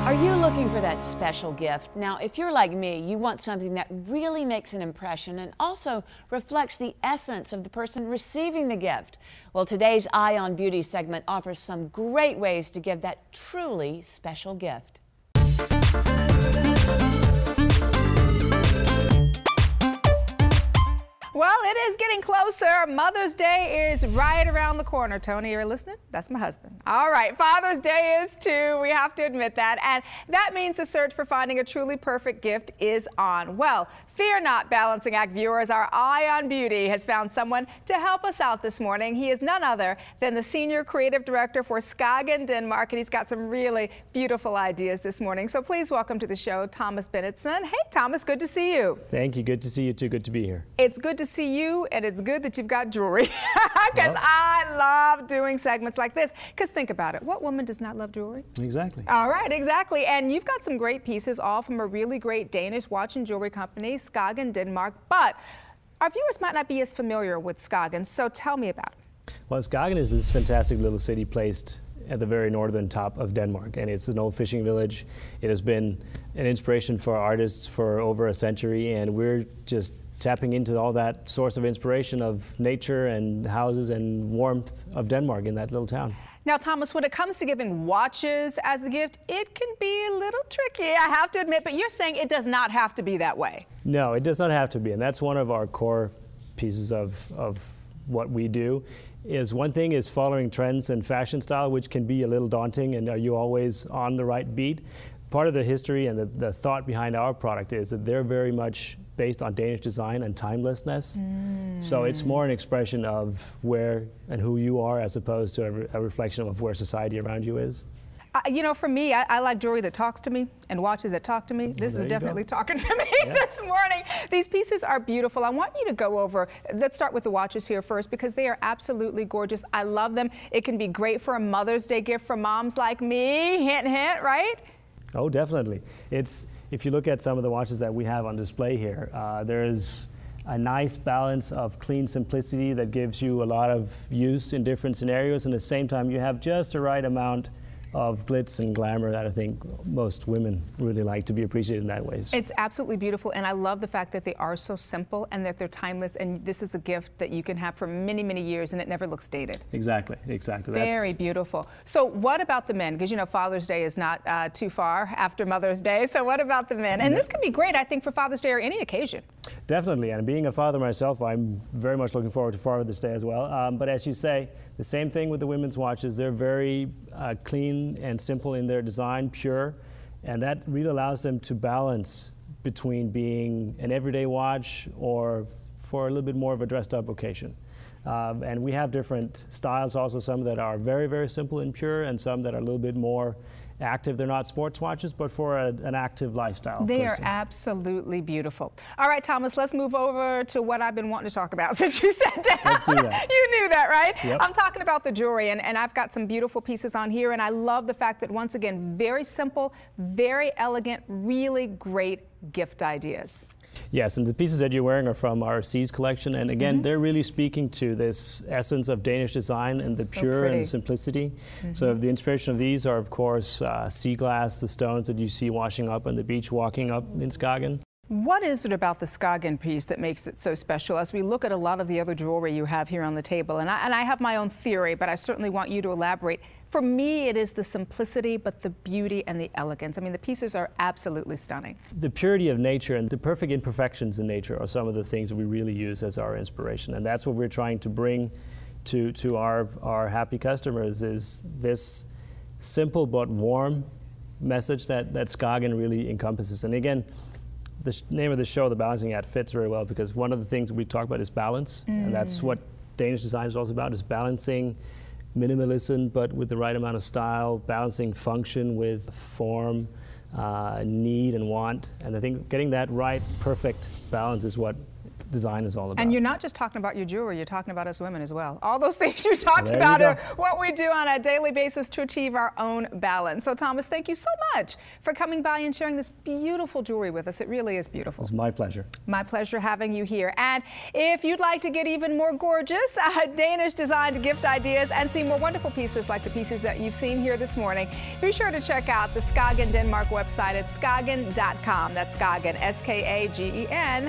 Are you looking for that special gift? Now, if you're like me, you want something that really makes an impression and also reflects the essence of the person receiving the gift. Well, today's Eye on Beauty segment offers some great ways to give that truly special gift. Well, it is getting closer. Mother's Day is right around the corner. Tony, you're listening? That's my husband. All right, Father's Day is too. We have to admit that. And that means the search for finding a truly perfect gift is on. Well, fear not, Balancing Act viewers. Our Eye on Beauty has found someone to help us out this morning. He is none other than the Senior Creative Director for Skagen Denmark, and he's got some really beautiful ideas this morning. So please welcome to the show, Thomas Bennetson. Hey, Thomas, good to see you. Thank you. Good to see you, too. Good to be here. It's good to see you, and it's good that you've got jewelry, because I love doing segments like this. Because think about it, what woman does not love jewelry? Exactly. All right, exactly. And you've got some great pieces, all from a really great Danish watch and jewelry company, Skagen Denmark. But our viewers might not be as familiar with Skagen, so tell me about it. Well, Skagen is this fantastic little city placed at the very northern top of Denmark, and it's an old fishing village. It has been an inspiration for artists for over a century, and we're just tapping into all that source of inspiration of nature and houses and warmth of Denmark in that little town. Now, Thomas, when it comes to giving watches as a gift, it can be a little tricky, I have to admit, but you're saying it does not have to be that way. No, it does not have to be, and that's one of our core pieces of what we do. Is one thing is following trends and fashion style, which can be a little daunting, and are you always on the right beat? Part of the history and the thought behind our product is that they're very much based on Danish design and timelessness. So it's more an expression of where and who you are as opposed to a reflection of where society around you is. You know, for me, I like jewelry that talks to me and watches that talk to me. This is definitely talking to me this morning. These pieces are beautiful. I want you to go over, let's start with the watches here first, because they are absolutely gorgeous. I love them. It can be great for a Mother's Day gift for moms like me. Hint, hint, right? Oh, definitely. If you look at some of the watches that we have on display here, there's a nice balance of clean simplicity that gives you a lot of use in different scenarios, and at the same time you have just the right amount of glitz and glamour that I think most women really like to be appreciated in that way. It's absolutely beautiful, and I love the fact that they are so simple and that they're timeless, and this is a gift that you can have for many, many years and it never looks dated. Exactly, exactly. Very beautiful. So what about the men? Because, you know, Father's Day is not too far after Mother's Day, so what about the men? And this could be great, I think, for Father's Day or any occasion. Definitely, and being a father myself, I'm very much looking forward to Father's Day as well. But as you say, the same thing with the women's watches. They're very clean and simple in their design, pure, and that really allows them to balance between being an everyday watch or for a little bit more of a dressed up occasion. And we have different styles also, some that are very, very simple and pure, and some that are a little bit more active. They're not sports watches, but for an active lifestyle. They are absolutely beautiful. All right, Thomas, let's move over to what I've been wanting to talk about since you sat down. Let's do that. You knew that, right? Yep. I'm talking about the jewelry, and I've got some beautiful pieces on here, and I love the fact that, once again, very simple, very elegant, really great gift ideas. Yes, and the pieces that you're wearing are from our Seas collection, and again, they're really speaking to this essence of Danish design and the pure and the simplicity. So the inspiration of these are, of course, sea glass, the stones that you see washing up on the beach, walking up in Skagen. What is it about the Skagen piece that makes it so special as we look at a lot of the other jewelry you have here on the table? And I have my own theory, but I certainly want you to elaborate. For me, it is the simplicity, but the beauty and the elegance. I mean, the pieces are absolutely stunning. The purity of nature and the perfect imperfections in nature are some of the things that we really use as our inspiration. And that's what we're trying to bring to our happy customers, is this simple but warm message that Skagen really encompasses. And again, the name of the show, The Balancing Act, fits very well, because one of the things we talk about is balance. And that's what Danish design is also about, is balancing minimalism, but with the right amount of style, balancing function with form, need and want. And I think getting that right, perfect balance is what design is all about. And you're not just talking about your jewelry, you're talking about us women as well. All those things you talked There about you are go. what we do on a daily basis to achieve our own balance. So Thomas, thank you so much for coming by and sharing this beautiful jewelry with us. It really is beautiful. It's my pleasure. My pleasure having you here. And if you'd like to get even more gorgeous Danish designed gift ideas and see more wonderful pieces like the pieces that you've seen here this morning, be sure to check out the Skagen Denmark website at skagen.com. That's Skagen, Skagen.com.